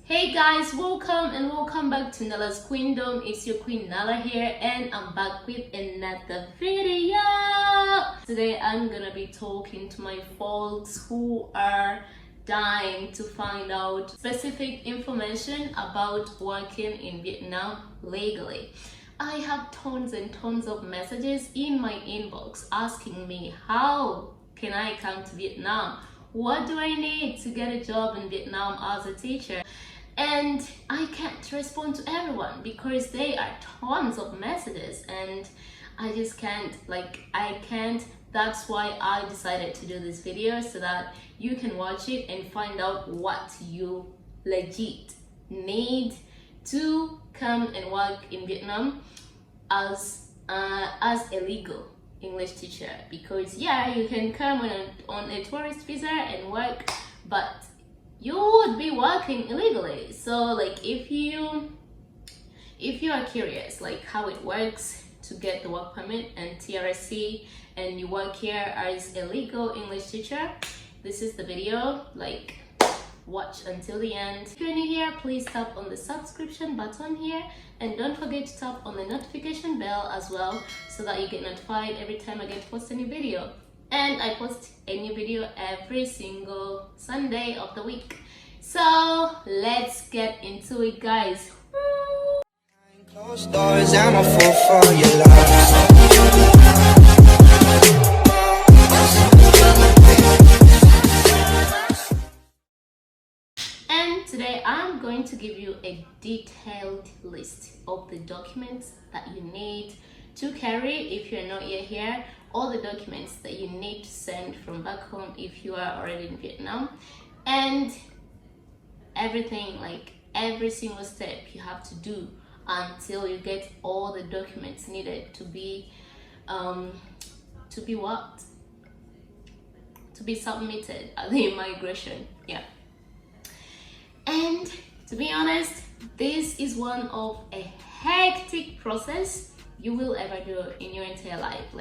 Hey guys, welcome back to Nala's Queendom. It's your Queen Nala here, and I'm back with another video. Today I'm gonna be talking to my folks who are dying to find out specific information about working in Vietnam legally. I have tons and tons of messages in my inbox asking me, how can I come to Vietnam? What do I need to get a job in Vietnam as a teacher? And I can't respond to everyone because there are tons of messages and I just can't, that's why I decided to do this video so that you can watch it and find out what you legit need to come and work in Vietnam as a legal English teacher. Because yeah, you can come on a tourist visa and work, but you would be working illegally. So if you are curious how it works to get the work permit and TRC and you work here as a legal English teacher, this is the video. Watch until the end. If you're new here, please tap on the subscription button here and don't forget to tap on the notification bell as well so that you get notified every time I get to post a new video. And I post a new video every single Sunday of the week. So let's get into it, guys. Closed doors, I'm a fool for your love. And today I'm going to give you a detailed list of the documents that you need to carry if you're not yet here, all the documents that you need to send from back home if you are already in Vietnam, and everything, every single step you have to do until you get all the documents needed to be submitted at the immigration. Yeah. And to be honest, this is one of a hectic process you will ever do in your entire life.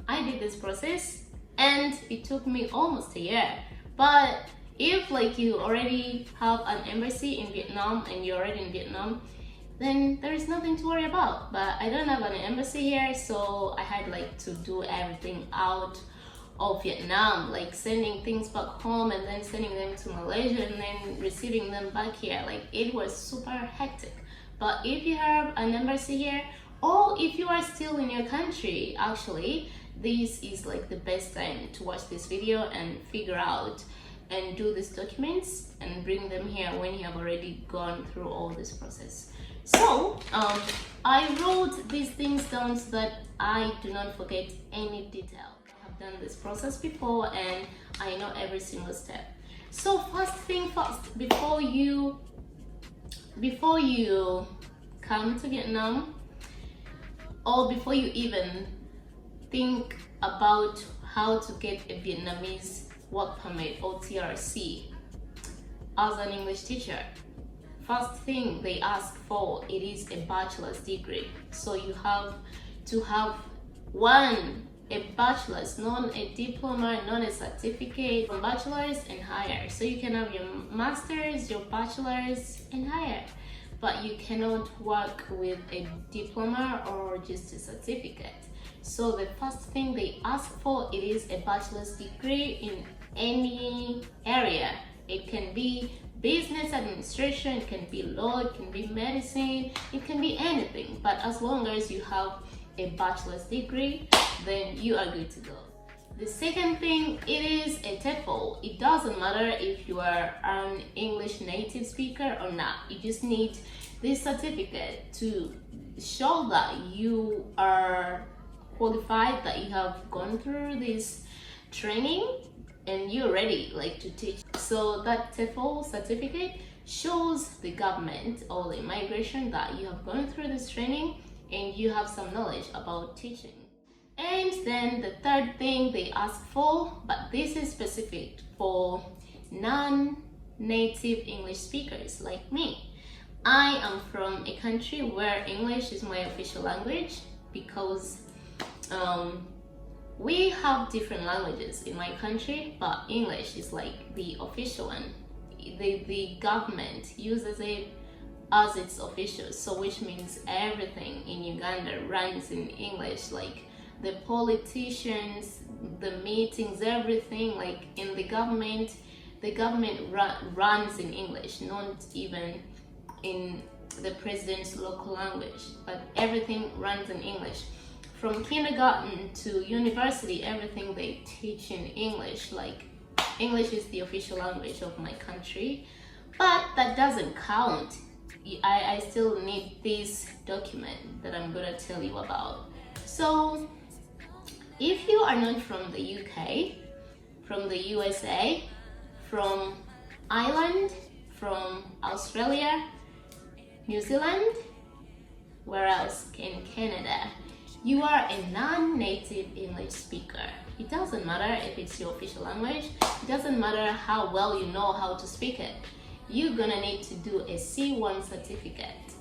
I did this process and it took me almost a year. But if you already have an embassy in Vietnam and you're already in Vietnam, then there is nothing to worry about. But I don't have an embassy here, so I had to do everything out of Vietnam, sending things back home and then sending them to Malaysia and then receiving them back here. It was super hectic. But if you have an embassy here, or if you are still in your country, actually, this is the best time to watch this video and figure out and do these documents and bring them here when you have already gone through all this process. So I wrote these things down so that I do not forget any detail. I have done this process before and I know every single step. So first thing first, before you come to Vietnam, or before you even think about how to get a Vietnamese work permit or TRC as an English teacher, first thing they ask for, it is a bachelor's degree. So you have to have a bachelor's, not a diploma, not a certificate, from bachelor's and higher. So you can have your master's, your bachelor's and higher, but you cannot work with a diploma or just a certificate. So the first thing they ask for, it is a bachelor's degree in any area. It can be business administration, it can be law, it can be medicine, it can be anything. But as long as you have a bachelor's degree, then you are good to go. The second thing, it is a TEFL. It doesn't matter if you are an English native speaker or not. You just need this certificate to show that you are qualified, that you have gone through this training and you're ready to teach. So that TEFL certificate shows the government or the immigration that you have gone through this training and you have some knowledge about teaching. And then the third thing they ask for, but this is specific for non-native English speakers like me. I am from a country where English is my official language because we have different languages in my country, but English is the official one. the government uses it as its official, so which means everything in Uganda runs in English, like the politicians, the meetings, everything like in the government runs in English, not even in the president's local language, but everything runs in English. From kindergarten to university, everything they teach in English, like English is the official language of my country, but that doesn't count. I still need this document that I'm gonna tell you about. So if you are not from the UK, from the USA, from Ireland, from Australia, New Zealand, where else? In Canada, you are a non-native English speaker. It doesn't matter if it's your official language, it doesn't matter how well you know how to speak it. You're gonna need to do a C1 certificate.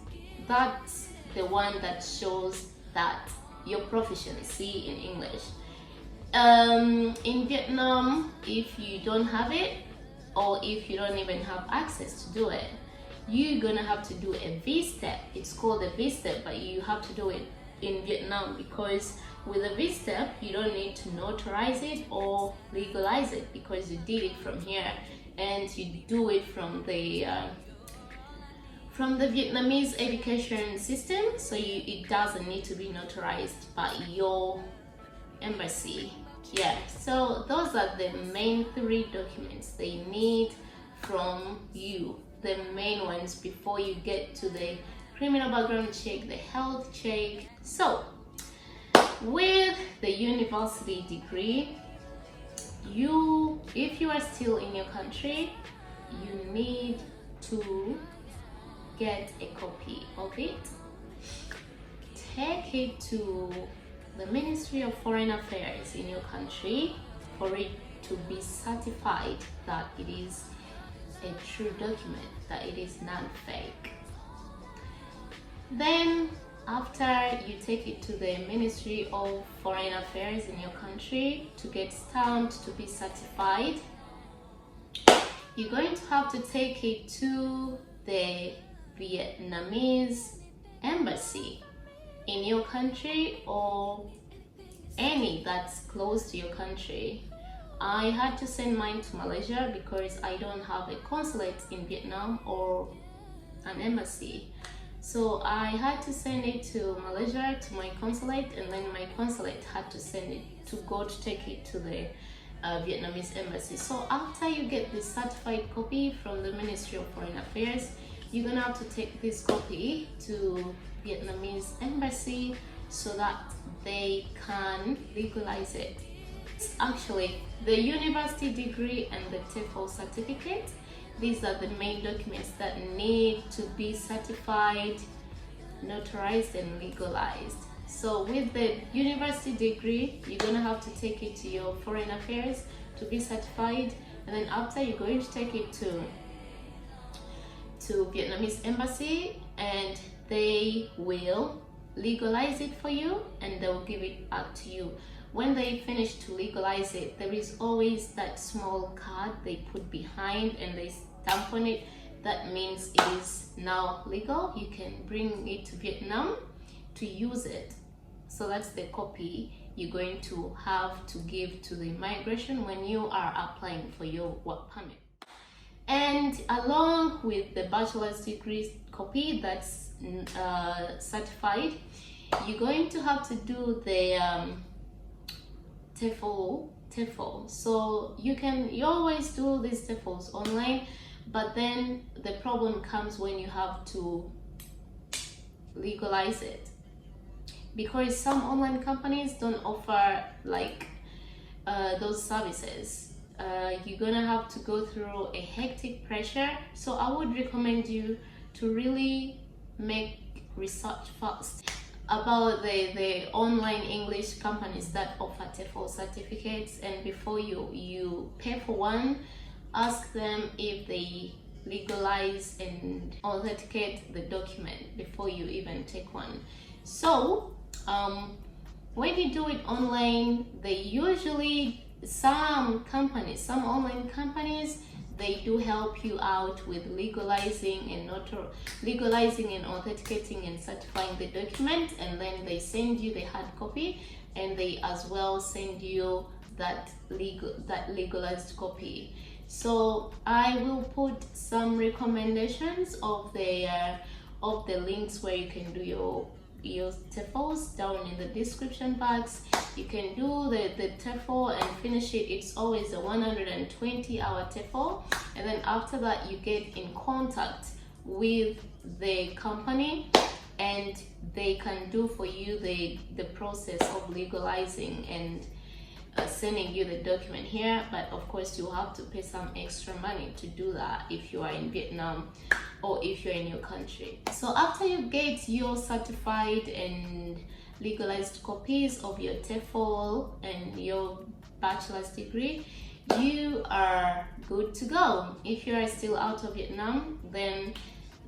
That's the one that shows that your proficiency in English. In Vietnam, if you don't have it, or if you don't even have access to do it, you're gonna have to do a V-step. It's called a V-step, but you have to do it in Vietnam, because with a V-step, you don't need to notarize it or legalize it, because you did it from here and you do it from the Vietnamese education system, so it doesn't need to be notarized by your embassy. Yeah, so those are the main 3 documents they need from you, the main ones before you get to the criminal background check, the health check. So with the university degree, if you are still in your country, you need to get a copy of it, take it to the Ministry of Foreign Affairs in your country for it to be certified that it is a true document, that it is not fake. Then after you take it to the Ministry of Foreign Affairs in your country to get stamped to be certified, you're going to have to take it to the Vietnamese embassy in your country, or any that's close to your country. I had to send mine to Malaysia because I don't have a consulate in Vietnam or an embassy. So I had to send it to Malaysia, to my consulate, and then my consulate had to send it to go to take it to the Vietnamese embassy. So after you get the certified copy from the Ministry of Foreign Affairs, you're gonna have to take this copy to Vietnamese embassy so that they can legalize it. Actually, the university degree and the TEFL certificate, these are the main documents that need to be certified, notarized, and legalized. So with the university degree, you're gonna have to take it to your foreign affairs to be certified, and then after you're going to take it to Vietnamese embassy, and they will legalize it for you and they'll give it back to you. When they finish to legalize it, there is always that small card they put behind and they stamp on it. That means it is now legal. You can bring it to Vietnam to use it. So that's the copy you're going to have to give to the immigration when you are applying for your work permit. And along with the bachelor's degree copy that's certified, you're going to have to do the TEFL. So you always do these TEFLs online, but then the problem comes when you have to legalize it, because some online companies don't offer like those services. You're gonna have to go through a hectic pressure. So I would recommend you to really make research first about the online English companies that offer TEFL certificates, and before you pay for one, ask them if they legalize and authenticate the document before you even take one. So when you do it online, they usually, some online companies, they do help you out with legalizing and authenticating and certifying the document, and then they send you the hard copy, and they as well send you that legalized copy. So I will put some recommendations of the links where you can do your TEFLs down in the description box. You can do the TEFL and finish it. It's always a 120-hour TEFL, and then after that you get in contact with the company, and they can do for you the process of legalizing and sending you the document here. But of course you have to pay some extra money to do that if you are in Vietnam or if you're in your country. So after you get your certified and legalized copies of your TEFL and your bachelor's degree, you are good to go. If you are still out of Vietnam, then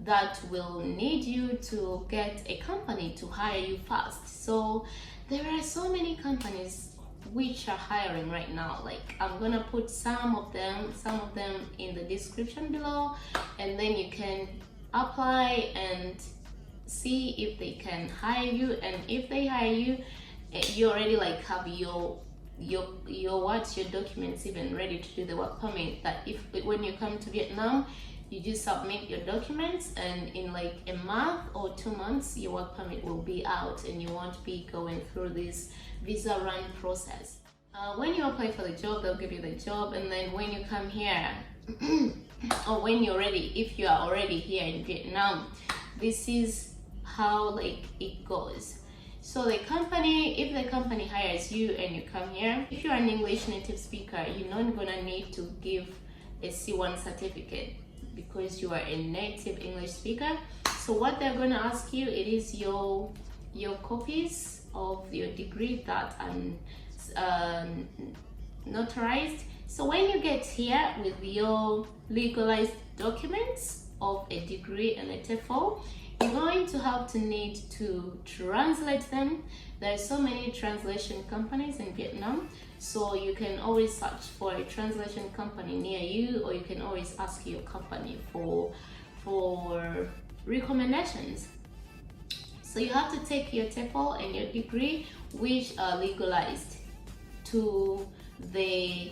that will need you to get a company to hire you fast. So there are so many companies which are hiring right now. Like, I'm gonna put some of them in the description below, and then you can apply and see if they can hire you. And if they hire you, you already like have your documents even ready to do the work permit, that if when you come to Vietnam, you just submit your documents, and in like a month or 2 months your work permit will be out, and you won't be going through this visa run process. When you apply for the job, they'll give you the job, and then when you come here or when you're ready, if you are already here in Vietnam, this is how like it goes. So the company, if the company hires you and you come here, if you're an English native speaker, you're not gonna need to give a C1 certificate because you are a native English speaker. So what they're gonna ask you, it is your copies of your degree that are notarized. So when you get here with your legalized documents of a degree and a TEFL, you're going to have to need to translate them. There are so many translation companies in Vietnam, so you can always search for a translation company near you, or you can always ask your company for recommendations. So you have to take your TEFL and your degree which are legalized to the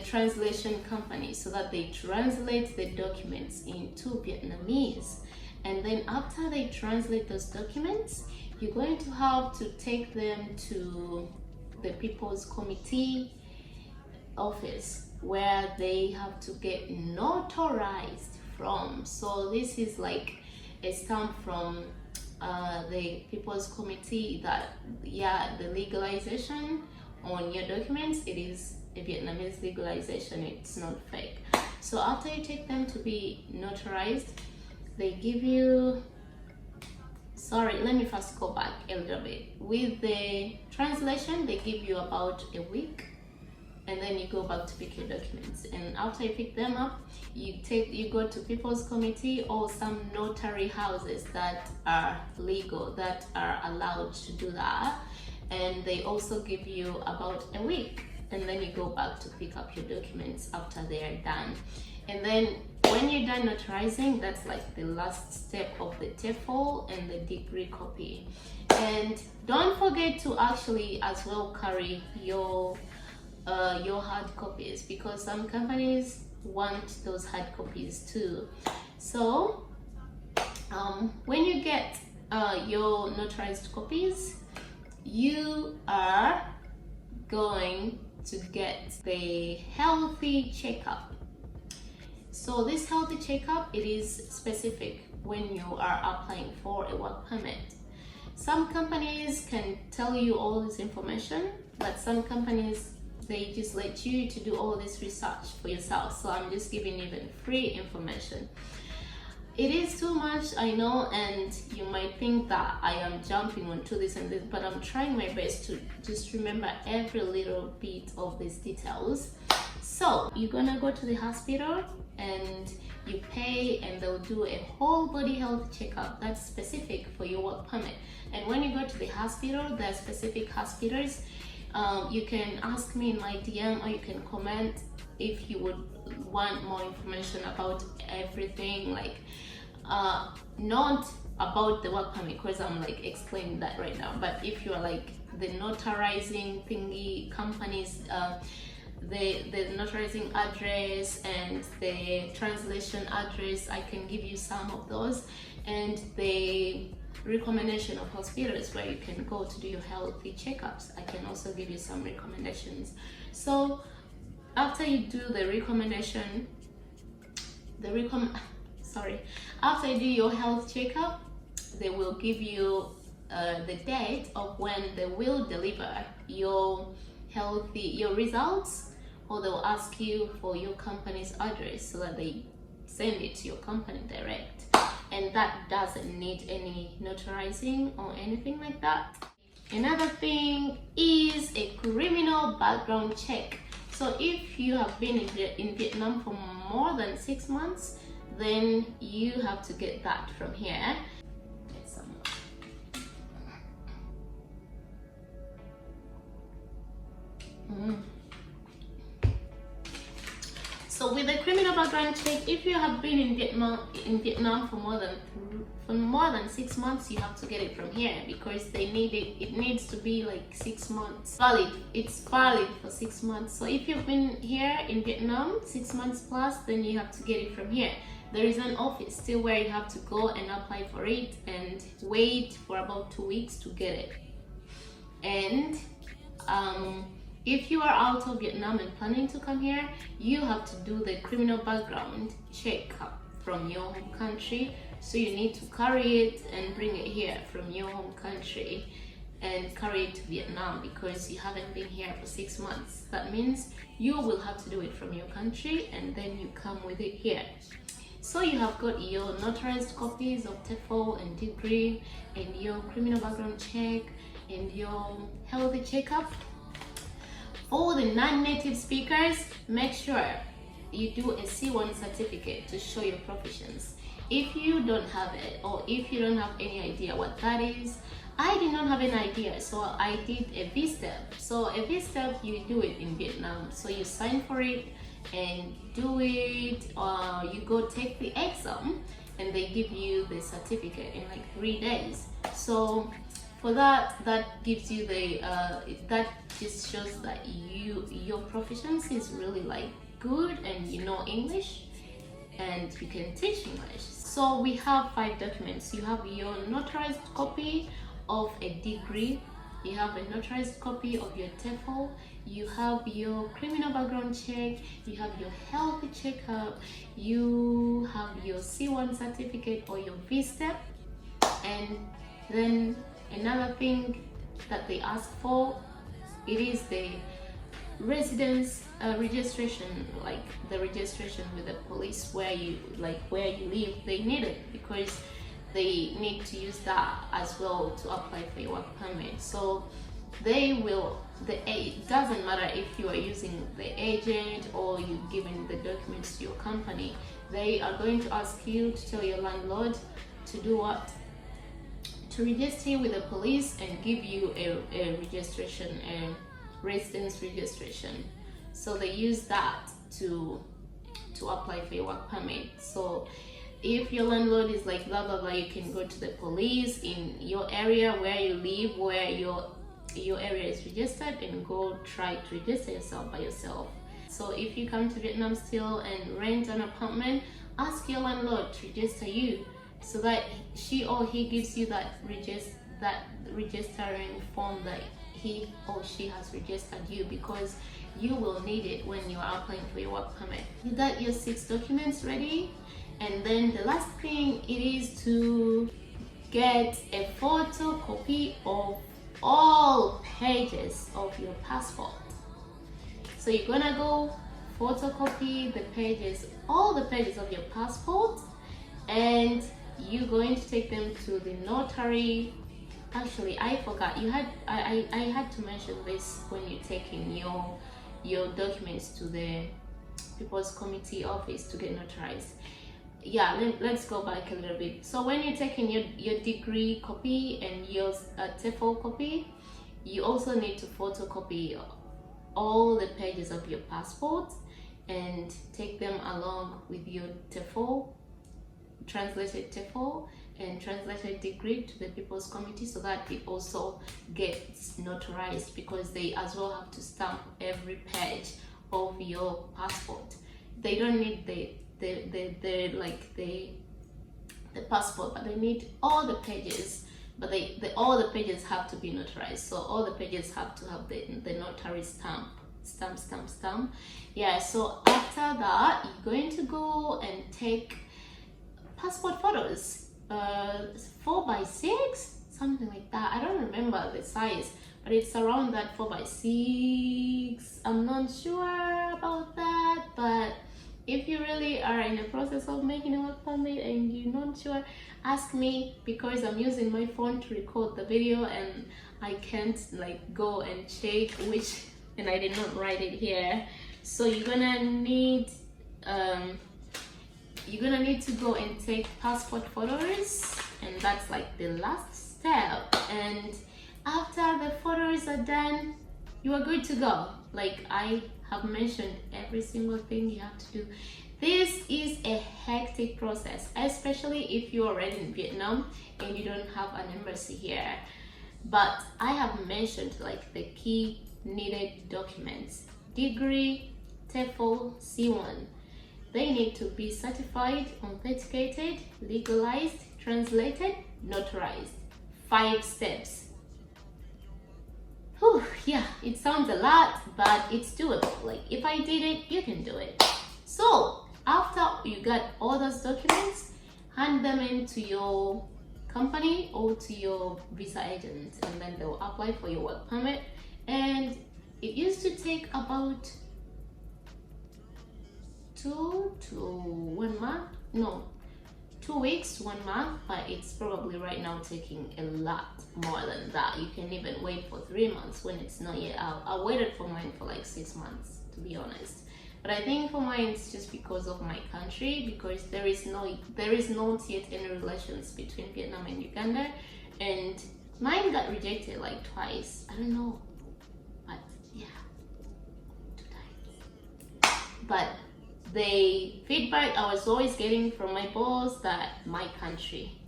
translation company, so that they translate the documents into Vietnamese. And then after they translate those documents, you're going to have to take them to the People's Committee office, where they have to get notarized from. So this is like a stamp from the People's Committee that, yeah, the legalization on your documents, it is a Vietnamese legalization, it's not fake. So after you take them to be notarized, they give you, sorry, let me first go back a little bit. With the translation, they give you about a week, and then you go back to pick your documents. And after you pick them up, you go to People's Committee or some notary houses that are legal, that are allowed to do that, and they also give you about a week, and then you go back to pick up your documents after they are done. And then when you're done notarizing, that's like the last step of the TEFL and the degree copy. And don't forget to actually as well carry your hard copies, because some companies want those hard copies too. So when you get your notarized copies, you are going to get the healthy checkup. So this healthy checkup, it is specific when you are applying for a work permit. Some companies can tell you all this information, but some companies, they just let you to do all this research for yourself. So I'm just giving you the free information. It is too much, I know, and you might think that I am jumping onto this and this, but I'm trying my best to just remember every little bit of these details. So you're gonna go to the hospital and you pay, and they'll do a whole body health checkup that's specific for your work permit. And when you go to the hospital, there are specific hospitals. You can ask me in my DM, or you can comment if you would want more information about everything, like not about the work permit, because I'm like explaining that right now, but if you're like the notarizing thingy companies, the notarizing address and the translation address, I can give you some of those, and the recommendation of hospitals where you can go to do your healthy checkups, I can also give you some recommendations. So after you do the recommendation, after you do your health checkup, they will give you the date of when they will deliver your results, or they'll ask you for your company's address so that they send it to your company direct, and that doesn't need any notarizing or anything like that. Another thing is a criminal background check. So if you have been in Vietnam for more than 6 months, then you have to get that from here. So with the criminal background check, if you have been in Vietnam for more than 6 months, you have to get it from here, because they need it. It needs to be like 6 months valid. It's valid for 6 months. So if you've been here in Vietnam 6 months plus, then you have to get it from here. There is an office still where you have to go and apply for it and wait for about 2 weeks to get it. And if you are out of Vietnam and planning to come here, you have to do the criminal background check from your home country. So you need to carry it and bring it here from your home country and carry it to Vietnam, because you haven't been here for 6 months. That means you will have to do it from your country and then you come with it here. So you have got your notarized copies of TEFL and degree, and your criminal background check, and your healthy checkup. For the non-native speakers, make sure you do a C1 certificate to show your proficiency. If you don't have it, or if you don't have any idea what that is, I did not have an idea, so I did a V-step. So a V-step, you do it in Vietnam. So you sign for it and do it, you go take the exam, and they give you the certificate in like 3 days. So for that gives you the that just shows that your proficiency is really like good, and you know English and you can teach English. So we have 5 documents. You have your notarized copy of a degree, you have a notarized copy of your TEFL, you have your criminal background check, you have your healthy checkup, you have your C1 certificate or your V-step, and then another thing that they ask for, it is the residence registration, like the registration with the police where you live. They need it because they need to use that as well to apply for your work permit. So it doesn't matter if you are using the agent or you giving the documents to your company, they are going to ask you to tell your landlord to do what? To register you with the police and give you a registration, a residence registration. So they use that to apply for your work permit. So if your landlord is like blah blah blah, you can go to the police in your area where you live, where your area is registered, and go try to register yourself by yourself. So if you come to Vietnam still and rent an apartment, ask your landlord to register you, so that she or he gives you that registering form that he or she has registered you, because you will need it when you are applying for your work permit. You got your 6 documents ready, and then the last thing it is to get a photocopy of all pages of your passport. So you're gonna go photocopy the pages, all the pages of your passport, and you're going to take them to the notary. Actually, I forgot, I had to mention this when you're taking your documents to the People's Committee office to get notarized. Yeah, let's go back a little bit. So when you're taking your degree copy and your TEFL copy, you also need to photocopy all the pages of your passport and take them along with your TEFL, translated TEFL and translated degree to the People's Committee, so that it also gets notarized, because they as well have to stamp every page of your passport. They don't need the passport, but they need all the pages, but all the pages have to be notarized, so all the pages have to have the notary stamp. Yeah, so after that you're going to go and take passport photos, 4x6, something like that. I don't remember the size, but it's around that 4x6. I'm not sure about that, but if you really are in the process of making a work permit and you're not sure, ask me, because I'm using my phone to record the video and I can't like go and check which, and I did not write it here. So you're gonna need to go and take passport photos, and that's like the last step. And after the photos are done, you are good to go. Like I have mentioned every single thing you have to do. This is a hectic process, especially if you're already in Vietnam and you don't have an embassy here. But I have mentioned like the key needed documents: degree, TEFL, C1. They need to be certified, authenticated, legalized, translated, notarized. 5 steps. Whew, yeah, it sounds a lot, but it's doable. Like if I did it, you can do it. So after you got all those documents, hand them in to your company or to your visa agent, and then they'll apply for your work permit. And it used to take about 2 to 1 month, no, 2 weeks, 1 month, but it's probably right now taking a lot more than that. You can even wait for 3 months when it's not yet out. I waited for mine for like 6 months, to be honest. But I think for mine it's just because of my country, because there is not yet any relations between Vietnam and Uganda, and mine got rejected like twice. I don't know, but yeah, 2 times. But the feedback I was always getting from my boss that my country,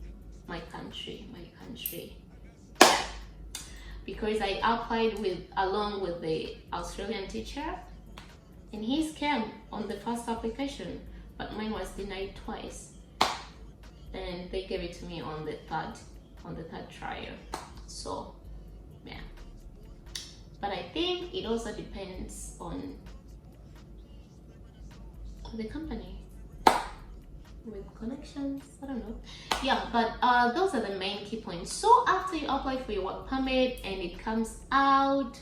because I applied along with the Australian teacher, and his came on the first application, but mine was denied twice, and they gave it to me on the third trial. So yeah, but I think it also depends on the company with connections. I don't know. Yeah, but those are the main key points. So after you apply for your work permit and it comes out,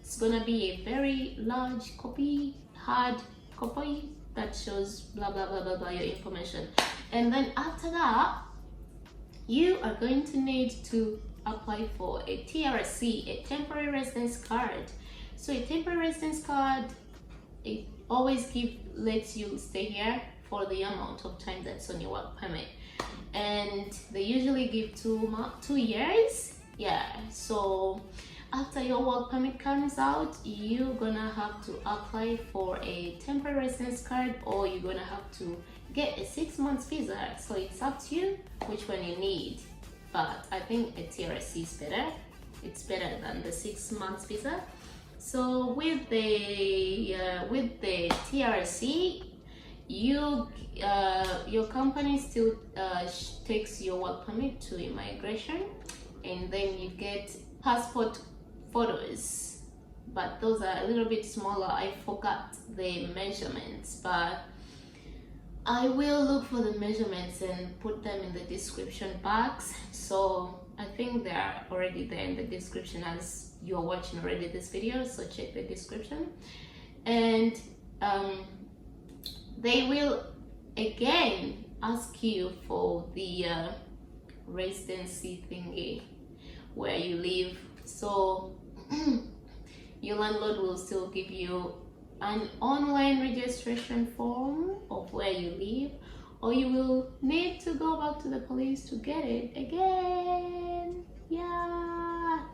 it's gonna be a very large copy, hard copy that shows blah blah blah blah blah your information. And then after that, you are going to need to apply for a TRC, a temporary residence card. So a temporary residence card, it always lets you stay here for the amount of time that's on your work permit, and they usually give 2 years. Yeah, so after your work permit comes out, you're gonna have to apply for a temporary residence card, or you're gonna have to get a 6 months visa. So it's up to you which one you need, but I think a TRC is better. It's better than the 6 months visa. So with the TRC, your company still takes your work permit to immigration, and then you get passport photos, but those are a little bit smaller. I forgot the measurements, but I will look for the measurements and put them in the description box. So I think they're already there in the description as you're watching already this video, so check the description. And they will again ask you for the residency thingy where you live. So your landlord will still give you an online registration form of where you live, or you will need to go back to the police to get it again. Yeah.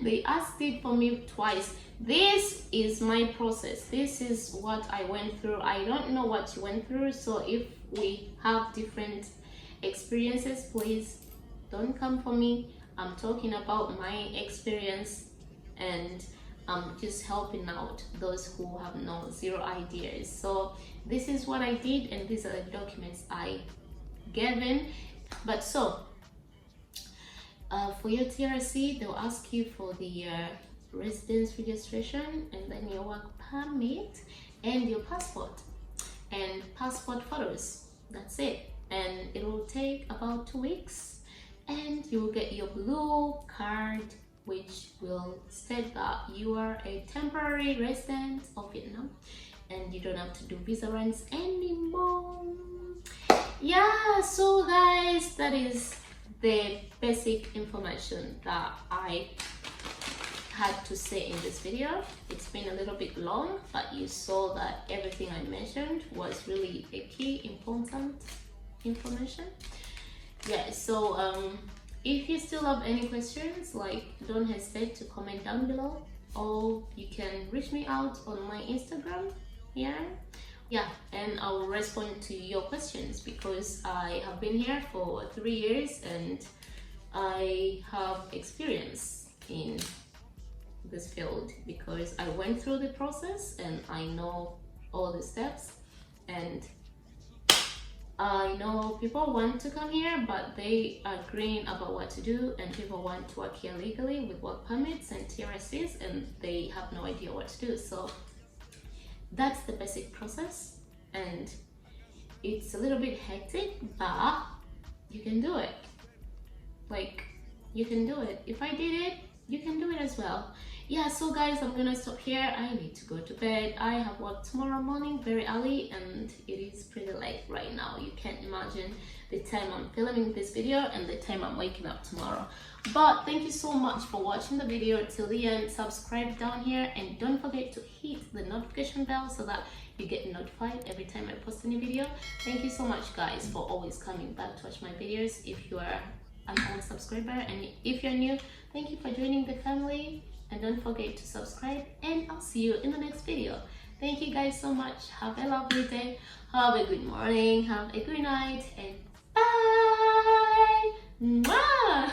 They asked it for me twice. This is my process. This is what I went through. I don't know what you went through, so if we have different experiences, please don't come for me. I'm talking about my experience, and I'm just helping out those who have zero ideas. So this is what I did, and these are the documents I gave in. But so for your TRC, they'll ask you for the residence registration, and then your work permit, and your passport, and passport photos. That's it, and it will take about 2 weeks, and you will get your blue card, which will state that you are a temporary resident of Vietnam, and you don't have to do visa runs anymore. Yeah, so guys, that is the basic information that I had to say in this video. It's been a little bit long, but you saw that everything I mentioned was really a key important information. Yeah, so if you still have any questions, like, don't hesitate to comment down below, or you can reach me out on my Instagram here. Yeah, and I will respond to your questions, because I have been here for 3 years and I have experience in this field, because I went through the process and I know all the steps, and I know people want to come here but they are green about what to do, and people want to work here legally with work permits and TRCs, and they have no idea what to do. So that's the basic process, and it's a little bit hectic, but you can do it. Like, you can do it. If I did it, you can do it as well. Yeah, so guys, I'm gonna stop here. I need to go to bed. I have work tomorrow morning very early, and it is pretty late right now. You can't imagine the time I'm filming this video and the time I'm waking up tomorrow. But thank you so much for watching the video till the end. Subscribe down here, and don't forget to hit the notification bell so that you get notified every time I post a new video. Thank you so much guys for always coming back to watch my videos. If you are an old subscriber, and if you're new, thank you for joining the family, and don't forget to subscribe, and I'll see you in the next video. Thank you guys so much. Have a lovely day, have a good morning, have a good night, and bye. Mwah!